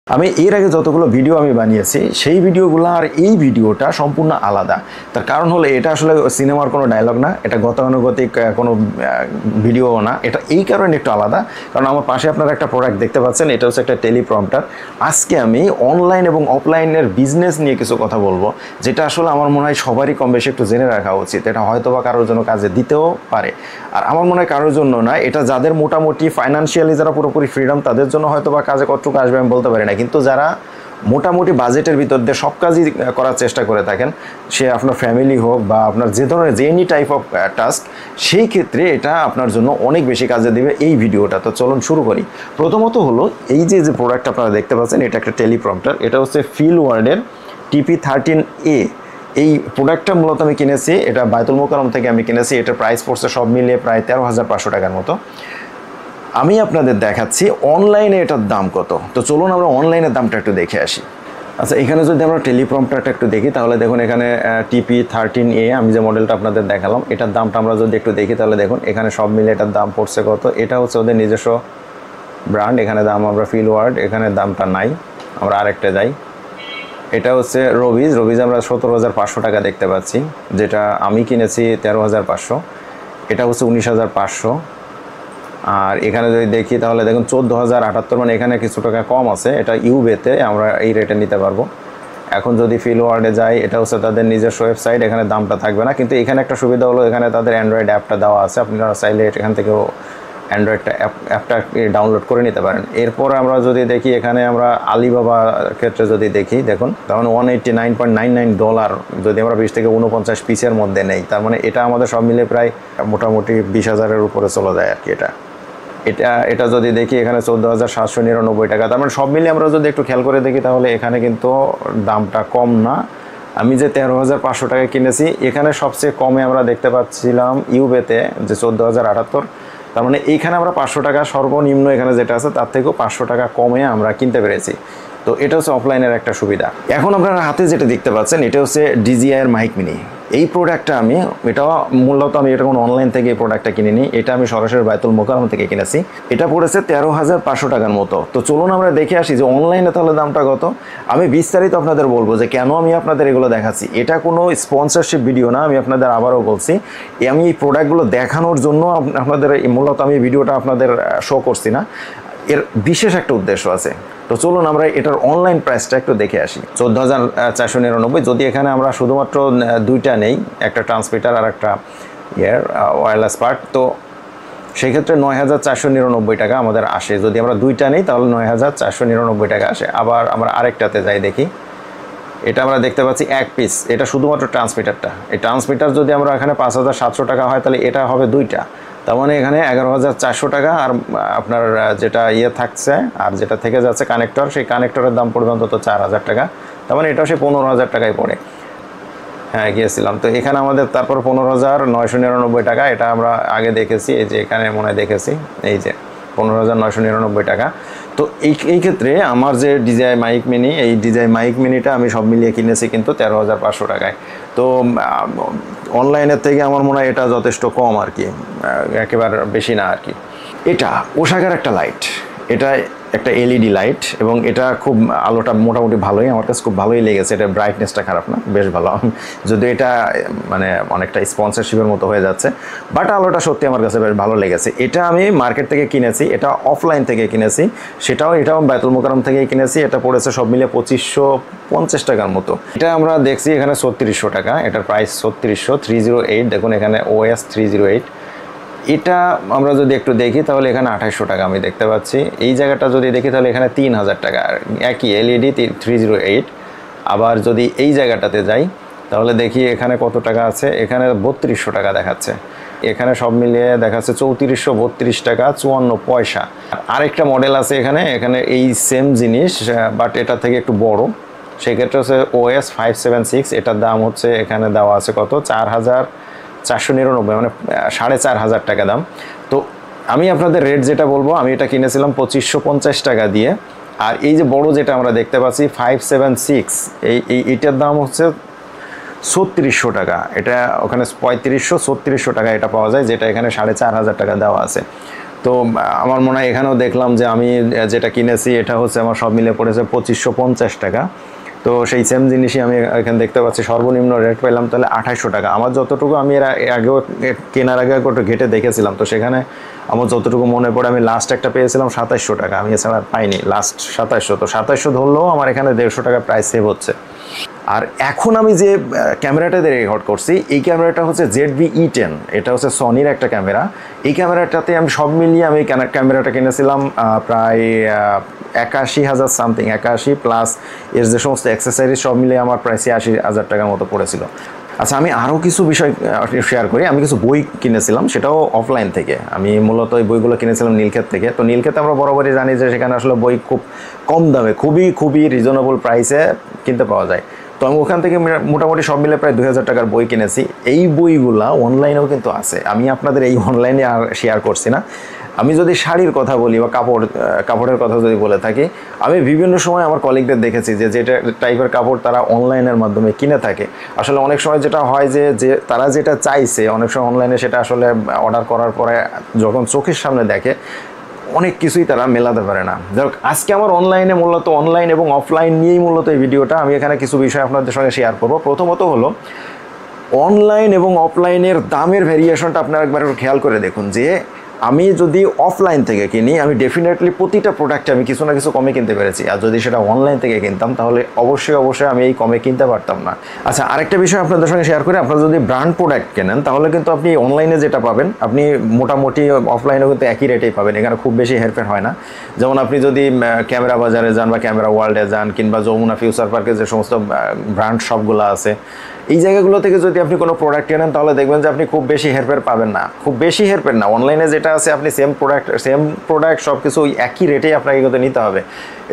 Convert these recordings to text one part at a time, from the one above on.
আমি এর আগে যতগুলো ভিডিও আমি বানিয়েছি সেই ভিডিওগুলো আর এই ভিডিওটা সম্পূর্ণ আলাদা। তার কারণ হলো এটা আসলে সিনেমার কোনো ডায়লগ না, এটা গতানুগতিক কোনো ভিডিও না, এটা এই কারণে একটু আলাদা। কারণ আমার পাশে আপনারা একটা প্রোডাক্ট দেখতে পাচ্ছেন, এটা হচ্ছে একটা টেলিপ্রম্পটার। আজকে আমি অনলাইন এবং অফলাইনের বিজনেস নিয়ে কিছু কথা বলবো, যেটা আসলে আমার মনে হয় সবারই কম বেশি একটু জেনে রাখা উচিত। এটা হয়তো বা কারোর জন্য কাজে দিতেও পারে, আর আমার মনে হয় কারোর জন্য না। এটা যাদের মোটামুটি ফাইন্যান্সিয়ালি যারা পুরোপুরি ফ্রিডম, তাদের জন্য হয়তো বা কাজে কতটুকু আসবে আমি বলতে পারি না, কিন্তু যারা মোটামুটি বাজেটের ভিতর দিয়ে সব কাজই করার চেষ্টা করে থাকেন, সে আপনার ফ্যামিলি হোক বা আপনার যে ধরনের যে এনি টাইপ অফ টাস্ক, সেই ক্ষেত্রে এটা আপনার জন্য অনেক বেশি কাজে দেবে এই ভিডিওটা। তো চলুন শুরু করি। প্রথমত হলো এই যে প্রোডাক্ট আপনারা দেখতে পাচ্ছেন, এটা একটা টেলিপ্রম্পটার। এটা হচ্ছে ফিলওয়ার্ডের TP13A। এই প্রোডাক্টটা মূলত আমি কিনেছি, এটা বায়তুল মোকাররম থেকে আমি কিনেছি। এটার প্রাইস পড়ছে সব মিলিয়ে প্রায় 13,500 টাকার মতো। আমি আপনাদের দেখাচ্ছি অনলাইনে এটার দাম কত। তো চলুন আমরা অনলাইনের দামটা একটু দেখে আসি। আচ্ছা, এখানে যদি আমরা টেলিপ্রম্পটারটা একটু দেখি, তাহলে দেখুন এখানে TP13A আমি যে মডেলটা আপনাদের দেখালাম, এটার দামটা আমরা যদি একটু দেখি, তাহলে দেখুন এখানে সব মিলে এটার দাম পড়ছে কত। এটা হচ্ছে ওদের নিজস্ব ব্র্যান্ড, এখানে দাম আমরা ফিলওয়ার্ড, এখানে দামটা নাই। আমরা আরেকটা যাই, এটা হচ্ছে রবিজ আমরা 17,500 টাকা দেখতে পাচ্ছি, যেটা আমি কিনেছি 13,500। এটা হচ্ছে 19,500। আর এখানে যদি দেখি তাহলে দেখুন 14,078, মানে এখানে কিছু টাকা কম আছে। এটা ইউবেতে আমরা এই রেটে নিতে পারবো। এখন যদি ফিলওয়ার্ডে যাই, এটা হচ্ছে তাদের নিজস্ব ওয়েবসাইট, এখানে দামটা থাকবে না। কিন্তু এখানে একটা সুবিধা হলো, এখানে তাদের অ্যান্ড্রয়েড অ্যাপটা দেওয়া আছে, আপনারা চাইলে এখান থেকেও অ্যান্ড্রয়েডটা অ্যাপটা ডাউনলোড করে নিতে পারেন। এরপরে আমরা যদি দেখি, এখানে আমরা আলিবাবার ক্ষেত্রে যদি দেখি, দেখুন তখন $189.99 যদি আমরা 20 থেকে 49 পিসের মধ্যে নেই, তার মানে এটা আমাদের সব মিলে প্রায় মোটামুটি 20,000-এর উপরে চলে যায় আর কি। এটা যদি দেখি, এখানে 14,799 টাকা। তার মানে সব মিলিয়ে আমরা যদি একটু খেয়াল করে দেখি, তাহলে এখানে কিন্তু দামটা কম না। আমি যে 13,500 টাকায় কিনেছি, এখানে সবচেয়ে কমে আমরা দেখতে পাচ্ছিলাম ইউবেতে যে 14,078। তার মানে এইখানে আমরা 500 টাকা সর্বনিম্ন এখানে যেটা আছে, তার থেকেও 500 টাকা কমে আমরা কিনতে পেরেছি। তো এটা হচ্ছে অফলাইনের একটা সুবিধা। এখন আপনারা হাতে যেটা দেখতে পাচ্ছেন, এটা হচ্ছে DJI মাইক মিনি। এই প্রোডাক্টটা আমি, এটাও মূলত আমি এটা কোনো অনলাইন থেকে এই প্রোডাক্টটা কিনিনি, এটা আমি সরাসরি বায়তুল মোকাররম থেকে কিনেছি। এটা পড়েছে 13,500 টাকার মতো। তো চলুন আমরা দেখে আসি যে অনলাইনে তাহলে দামটা কত। আমি বিস্তারিত আপনাদের বলবো যে কেন আমি আপনাদের এগুলো দেখাচ্ছি। এটা কোনো স্পন্সরশিপ ভিডিও না, আমি আপনাদের আবারও বলছি। আমি এই প্রোডাক্টগুলো দেখানোর জন্য আপনাদের মূলত আমি ভিডিওটা আপনাদের শো করছি না, এর বিশেষ একটা উদ্দেশ্য আছে। তো চলুন আমরা এটার অনলাইন প্রাইসটা একটু দেখে আসি। 14,499। যদি এখানে আমরা শুধুমাত্র দুইটা নেই, একটা ট্রান্সমিটার আর একটা ওয়্যারলেস পার্ট, তো সেই ক্ষেত্রে 9,499 টাকা আমাদের আসে। যদি আমরা দুইটা নেই, তাহলে 9,499 টাকা আসে। আবার আমরা আরেকটাতে যাই দেখি, এটা আমরা দেখতে পাচ্ছি এক পিস, এটা শুধুমাত্র ট্রান্সমিটারটা। এই ট্রান্সমিটার যদি আমরা এখানে 5,700 টাকা হয়, তাহলে এটা হবে দুইটা, তার মানে এখানে 11,400 টাকা। আর আপনার যেটা থাকছে আর যেটা থেকে যাচ্ছে কানেক্টর, সেই কানেক্টরের দাম পড়বে অন্তত 4,000 টাকা। তার মানে এটাও সেই 15,000 টাকায় পড়ে। হ্যাঁ, গিয়েছিলাম তো এখানে আমাদের তারপর 15,999 টাকা। এটা আমরা আগে দেখেছি, এই যে এখানে মনে হয় দেখেছি, এই যে 15,999 টাকা। তো এই ক্ষেত্রে আমার যে DJI মাইক মিনি, এই DJI মাইক মিনিটা আমি সব মিলিয়ে কিনেছি কিন্তু 13,500 টাকায়। তো অনলাইনের থেকে আমার মনে হয় এটা যথেষ্ট কম আর কি, একেবারে বেশি না আর কি। এটা ওশাকার একটা লাইট, এটা একটা LED লাইট, এবং এটা খুব আলোটা মোটামুটি ভালোই, আমার কাছে খুব ভালোই লেগেছে। এটা ব্রাইটনেসটা খারাপ না, বেশ ভালো। যদিও এটা মানে অনেকটা স্পন্সরশিপের মতো হয়ে যাচ্ছে, বাট আলোটা সত্যি আমার কাছে বেশ ভালো লেগেছে। এটা আমি মার্কেট থেকে কিনেছি, এটা অফলাইন থেকে কিনেছি, এটাও বায়তুল মোকাররম থেকেই কিনেছি। এটা পড়েছে সব মিলে 2,550 টাকার মতো। এটা আমরা দেখছি এখানে 3,600 টাকা, এটার প্রাইস 3,08। দেখুন এখানে OS 308। এটা আমরা যদি একটু দেখি, তাহলে এখানে 2,800 টাকা আমি দেখতে পাচ্ছি। এই জায়গাটা যদি দেখি, তাহলে এখানে 3,000 টাকা, একই LED 308। আবার যদি এই জায়গাটাতে যাই, তাহলে দেখি এখানে কত টাকা আছে, এখানে 3,200 টাকা দেখাচ্ছে। এখানে সব মিলিয়ে দেখাচ্ছে 3,432 টাকা 54 পয়সা। আরেকটা মডেল আছে এখানে এই সেম জিনিস, বাট এটা থেকে একটু বড়। সেক্ষেত্রে হচ্ছে OS 576। এটার দাম হচ্ছে এখানে দেওয়া আছে কত, 4,499, মানে 4,500 টাকা দাম। তো আমি আপনাদের রেট যেটা বলবো, আমি এটা কিনেছিলাম 2,550 টাকা দিয়ে। আর এই যে বড় যেটা আমরা দেখতে পাচ্ছি 576, এইটার দাম হচ্ছে 3,600 টাকা। এটা ওখানে 3,500 3,600 টাকা এটা পাওয়া যায়, যেটা এখানে 4,500 টাকা দেওয়া আছে। তো আমার মনে হয় এখানেও দেখলাম যে আমি যেটা কিনেছি এটা হচ্ছে আমার সব মিলে পড়েছে 2550 টাকা। তো সেই সেম জিনিসই আমি এখানে দেখতে পাচ্ছি সর্বনিম্ন রেট পেলাম তাহলে 2800 টাকা। আমার যতটুকু আমি এর আগেও কেনার আগে একটু ঘেটে দেখেছিলাম, তো সেখানে আমার যতটুকু মনে পড়ে আমি লাস্ট একটা পেয়েছিলাম 2700 টাকা, আমি এছাড়া পাইনি লাস্ট 2700। তো 2700 ধরলেও আমার এখানে 150 টাকা প্রাইস সেভ হচ্ছে। আর এখন আমি যে ক্যামেরাটা দিয়ে রেকর্ড করছি এই ক্যামেরাটা হচ্ছে ZV-E10, এটা হচ্ছে সনির একটা ক্যামেরা। এই ক্যামেরাটাতে আমি সব মিলিয়ে আমি ক্যামেরাটা কিনেছিলাম প্রায় 81,000 সামথিং, 81 প্লাস এর যে সমস্ত অ্যাক্সেসরিজ সব মিলিয়ে আমার প্রায় 86,000 টাকার মতো পড়েছিল। আচ্ছা, আমি আরও কিছু বিষয় শেয়ার করি। আমি কিছু বই কিনেছিলাম, সেটাও অফলাইন থেকে। আমি মূলত এই বইগুলো কিনেছিলাম নীলক্ষেত থেকে। তো নীলক্ষেত আমরা বরাবরই জানি যে সেখানে আসলে বই খুব কম দামে, খুবই রিজনেবল প্রাইসে কিনতে পাওয়া যায়। তো আমি ওখান থেকে মোটামুটি সব মিলে প্রায় 2000 টাকার বই কিনেছি। এই বইগুলা অনলাইনেও কিন্তু আছে, আমি আপনাদের এই অনলাইনে আর শেয়ার করছি না। আমি যদি শাড়ির কথা বলি বা কাপড়ের কথা যদি বলে থাকি, আমি বিভিন্ন সময় আমার কলিগদের দেখেছি যে যেটা টাইপের কাপড় তারা অনলাইনের মাধ্যমে কিনে থাকে। আসলে অনেক সময় যেটা হয় যে তারা যেটা চাইছে অনেক সময় অনলাইনে সেটা আসলে অর্ডার করার পরে যখন চোখের সামনে দেখে অনেক কিছুই তারা মেলাতে পারে না। যাই হোক, আজকে আমার অনলাইনে মূলত অনলাইন এবং অফলাইন নিয়েই মূলত এই ভিডিওটা। আমি এখানে কিছু বিষয় আপনাদের সঙ্গে শেয়ার করব। প্রথমত হলো অনলাইন এবং অফলাইনের দামের ভেরিয়েশনটা আপনারা একবার খেয়াল করে দেখুন যে আমি যদি অফলাইন থেকে কিনি আমি ডেফিনেটলি প্রতিটা প্রোডাক্টে আমি কিছু না কিছু কমে কিনতে পেরেছি, আর যদি সেটা অনলাইন থেকে কিনতাম তাহলে অবশ্যই আমি এই কমে কিনতে পারতাম না। আচ্ছা, আরেকটা বিষয় আপনাদের সঙ্গে শেয়ার করি, আপনারা যদি ব্র্যান্ড প্রোডাক্ট কেনেন তাহলে কিন্তু আপনি অনলাইনে যেটা পাবেন আপনি মোটামুটি অফলাইনেও কিন্তু একই রেটেই পাবেন, এখানে খুব বেশি হেরফের হয় না। যেমন আপনি যদি ক্যামেরা বাজারে যান বা ক্যামেরা ওয়ার্ল্ডে যান কিংবা যমুনা ফিউচার পার্কে যে সমস্ত ব্র্যান্ড শপগুলো আছে এই জায়গাগুলো থেকে যদি আপনি কোনো প্রোডাক্ট কেনেন তাহলে দেখবেন যে আপনি খুব বেশি হেরফের পাবেন না, খুব বেশি হেরফের না। অনলাইনে যেটা আছে আপনি সেম প্রোডাক্ট সব কিছু ওই একই রেটেই আপনাকে কিন্তু নিতে হবে।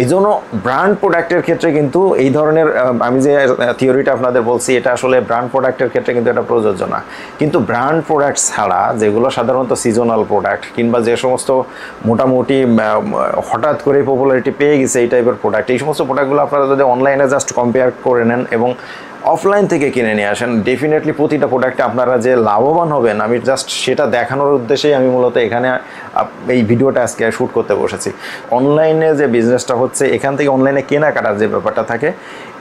এই জন্য ব্র্যান্ড প্রোডাক্টের ক্ষেত্রে কিন্তু এই ধরনের আমি যে থিওরিটা আপনাদের বলছি এটা আসলে ব্র্যান্ড প্রোডাক্টের ক্ষেত্রে কিন্তু এটা প্রযোজ্য না। কিন্তু ব্র্যান্ড প্রোডাক্ট ছাড়া যেগুলো সাধারণত সিজনাল প্রোডাক্ট কিংবা যে সমস্ত মোটামুটি হঠাৎ করে পপুলারিটি পেয়ে গেছে এই টাইপের প্রোডাক্ট, এই সমস্ত প্রোডাক্টগুলো আপনারা যদি অনলাইনে জাস্ট কম্পেয়ার করে নেন এবং অফলাইন থেকে কিনে নিয়ে আসেন, ডেফিনেটলি প্রতিটা প্রোডাক্টে আপনারা যে লাভবান হবেন আমি জাস্ট সেটা দেখানোর উদ্দেশ্যেই আমি মূলত এখানে এই ভিডিওটা আজকে শ্যুট করতে বসেছি। অনলাইনে যে বিজনেসটা হচ্ছে এখান থেকে অনলাইনে কেনাকাটার যে ব্যাপারটা থাকে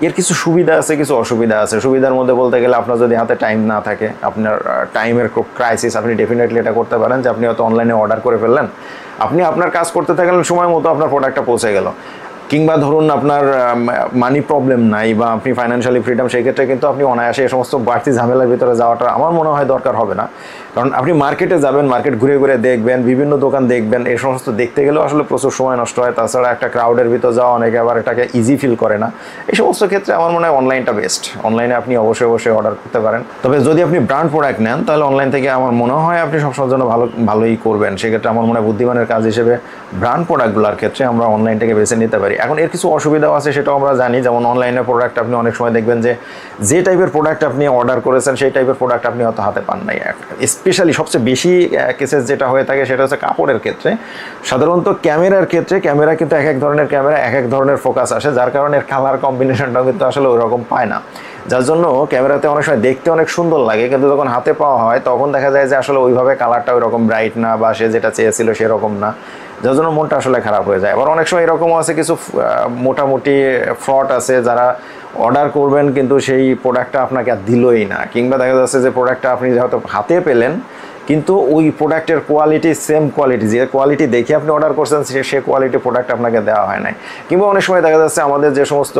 এর কিছু সুবিধা আছে কিছু অসুবিধা আছে। সুবিধার মধ্যে বলতে গেলে আপনার যদি হাতে টাইম না থাকে, আপনার টাইমের খুব ক্রাইসিস, আপনি ডেফিনেটলি এটা করতে পারেন যে আপনি হয়তো অনলাইনে অর্ডার করে ফেললেন, আপনি আপনার কাজ করতে থাকলেন, সময় মতো আপনার প্রোডাক্টটা পৌঁছে গেল। কিংবা ধরুন আপনার মানি প্রবলেম নাই বা আপনি ফাইন্যান্সিয়ালি ফ্রিডম, সেই ক্ষেত্রে কিন্তু আপনি অনায়াসে এই সমস্ত বাড়তি ঝামেলার ভিতরে যাওয়াটা আমার মনে হয় দরকার হবে না। কারণ আপনি মার্কেটে যাবেন, মার্কেট ঘুরে দেখবেন, বিভিন্ন দোকান দেখবেন, এই সমস্ত দেখতে গেলেও আসলে প্রচুর সময় নষ্ট হয়। তাছাড়া একটা ক্রাউডের ভিতর যাওয়া অনেকে আবার এটাকে ইজি ফিল করে না। এই সমস্ত ক্ষেত্রে আমার মনে হয় অনলাইনটা বেস্ট। অনলাইনে আপনি অবশ্যই অর্ডার করতে পারেন। তবে যদি আপনি ব্র্যান্ড প্রোডাক্ট নেন তাহলে অনলাইন থেকে আমার মনে হয় আপনি সবসময়ের জন্য ভালোই করবেন। সেক্ষেত্রে আমার মনে হয় বুদ্ধিমানের কাজ হিসেবে ব্র্যান্ড প্রোডাক্টগুলোর ক্ষেত্রে আমরা অনলাইন থেকে বেছে নিতে পারি। এখন এর কিছু অসুবিধাও আছে, সেটাও আমরা জানি। যেমন অনলাইনের প্রোডাক্ট আপনি অনেক সময় দেখবেন যে টাইপের প্রোডাক্ট আপনি অর্ডার করেছেন সেই টাইপের প্রোডাক্ট আপনি হয়তো হাতে পান নাই। স্পেশালি সবচেয়ে বেশি কেসেস যেটা হয়ে থাকে সেটা হচ্ছে কাপড়ের ক্ষেত্রে। সাধারণত ক্যামেরার ক্ষেত্রে ক্যামেরা কিন্তু এক ধরনের ক্যামেরা এক ধরনের ফোকাস আসে, যার কারণে কালার কম্বিনেশনটাও কিন্তু আসলে ওই রকম পায় না, যার জন্য ক্যামেরাতে অনেক সময় দেখতে অনেক সুন্দর লাগে কিন্তু যখন হাতে পাওয়া হয় তখন দেখা যায় যে আসলে ওইভাবে কালারটা ওই রকম ব্রাইট না বা সে যেটা চেয়েছিল সেরকম না, যার জন্য মনটা আসলে খারাপ হয়ে যায়। আবার অনেক সময় এরকমও আছে কিছু মোটামুটি ফ্রড আছে যারা অর্ডার করবেন কিন্তু সেই প্রোডাক্টটা আপনাকে আর দিলই না, কিংবা দেখা যাচ্ছে যে প্রোডাক্টটা আপনি হয়তো হাতে পেলেন কিন্তু ওই প্রোডাক্টের কোয়ালিটি সেম কোয়ালিটি, যে কোয়ালিটি দেখে আপনি অর্ডার করছেন সে কোয়ালিটি প্রোডাক্ট আপনাকে দেওয়া হয় নাই। কিংবা অনেক সময় দেখা যাচ্ছে আমাদের যে সমস্ত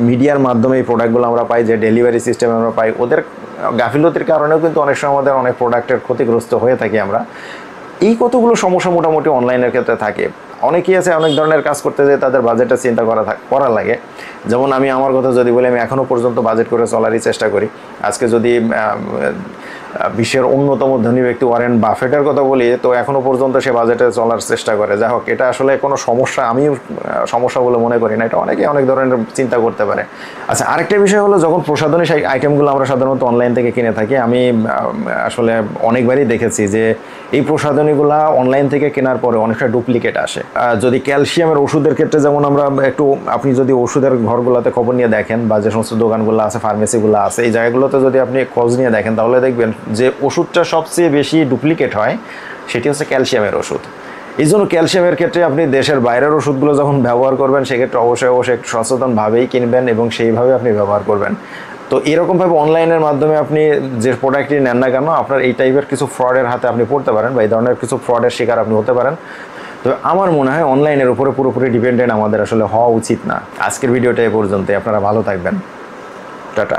মিডিয়ার মাধ্যমে এই প্রোডাক্টগুলো আমরা পাই, যে ডেলিভারি সিস্টেম আমরা পাই, ওদের গাফিলতির কারণেও কিন্তু অনেক সময় আমাদের অনেক প্রোডাক্টের ক্ষতিগ্রস্ত হয়ে থাকি আমরা। এই কতগুলো সমস্যা মোটামুটি অনলাইনের ক্ষেত্রে থাকে। অনেকেই আছে অনেক ধরনের কাজ করতে যেয়ে তাদের বাজেটটা চিন্তা করা লাগে। যেমন আমি আমার কথা যদি বলি, আমি এখনও পর্যন্ত বাজেট করে চলারই চেষ্টা করি। আজকে যদি বিশ্বের অন্যতম ধনী ব্যক্তি ওয়ারেন বাফেটের কথা বলি তো এখনও পর্যন্ত সে বাজেটে চলার চেষ্টা করে। যাই হোক, এটা আসলে কোনো সমস্যা আমি সমস্যা বলে মনে করি না, এটা অনেকে অনেক ধরনের চিন্তা করতে পারে। আচ্ছা, আরেকটা বিষয় হলো যখন প্রসাধনী সেই আইটেমগুলো আমরা সাধারণত অনলাইন থেকে কিনে থাকি, আমি আসলে অনেকবারই দেখেছি যে এই প্রসাধনীগুলো অনলাইন থেকে কেনার পরে অনেকটা ডুপ্লিকেট আসে। যদি ক্যালসিয়ামের ওষুধের ক্ষেত্রে যেমন আমরা একটু, আপনি যদি ওষুধের ঘরগুলোতে খবর নিয়ে দেখেন বা যে সমস্ত দোকানগুলো আছে ফার্মেসিগুলো আছে এই জায়গাগুলোতে যদি আপনি খোঁজ নিয়ে দেখেন তাহলে দেখবেন যে ওষুধটা সবচেয়ে বেশি ডুপ্লিকেট হয় সেটি হচ্ছে ক্যালসিয়ামের ওষুধ। এই জন্য ক্যালসিয়ামের ক্ষেত্রে আপনি দেশের বাইরের ওষুধগুলো যখন ব্যবহার করবেন সেক্ষেত্রে অবশ্যই একটু সচেতনভাবেই কিনবেন এবং সেইভাবে আপনি ব্যবহার করবেন। তো এরকমভাবে অনলাইনের মাধ্যমে আপনি যে প্রোডাক্টটি নেন না কেন, আপনার এই টাইপের কিছু ফ্রডের হাতে আপনি পড়তে পারেন বা এই ধরনের কিছু ফ্রডের শিকার আপনি হতে পারেন। তো আমার মনে হয় অনলাইনের উপরে পুরোপুরি ডিপেন্ডেন্ট আমাদের আসলে হওয়া উচিত না। আজকের ভিডিওটা এ পর্যন্তই। আপনারা ভালো থাকবেন। টাটা।